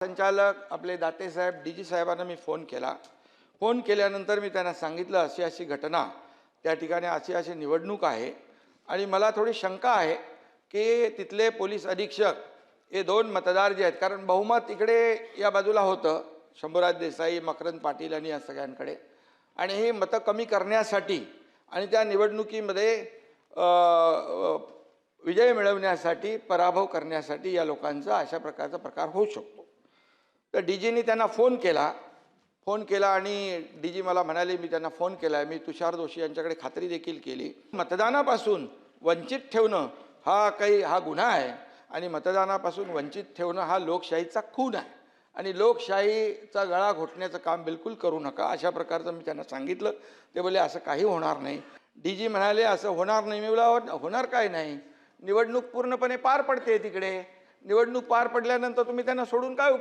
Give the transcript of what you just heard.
संचालक आपले दाते साहेब डीजी साहेबांना मी फोन केला. फोन केल्यानंतर मी त्यांना सांगितलं अशी अशी घटना त्या ठिकाणी अशी निवडणूक आहे आणि मला थोडी शंका आहे की तिथले पोलीस अधीक्षक हे दोन मतदार जे आहेत, कारण बहुमत इकडे या बाजूला होतं शंभूराज देसाई, मकरंद पाटील आणि या सगळ्यांकडे, आणि ही मतं कमी करण्यासाठी आणि त्या निवडणुकीमध्ये विजय मिळवण्यासाठी, पराभव करण्यासाठी या लोकांचा अशा प्रकारचा प्रकार होऊ शकतो. तर डीजीनी त्यांना फोन केला आणि डीजी मला म्हणाले, मी त्यांना फोन केला, मी तुषार जोशी यांच्याकडे खात्री देखील केली. मतदानापासून वंचित ठेवणं हा गुन्हा आहे आणि मतदानापासून वंचित ठेवणं हा लोकशाहीचा खून आहे आणि लोकशाहीचा गळा घोटण्याचं काम बिलकुल करू नका, अशा प्रकारचं मी त्यांना सांगितलं. ते बोलले असं काही होणार नाही. डीजी म्हणाले असं होणार नाही. मी बोलला होणार काय नाही, निवडणूक पूर्णपणे पार पडते तिकडे. निवडणूक पार पडल्यानंतर तुम्ही त्यांना सोडून काय उपयोग.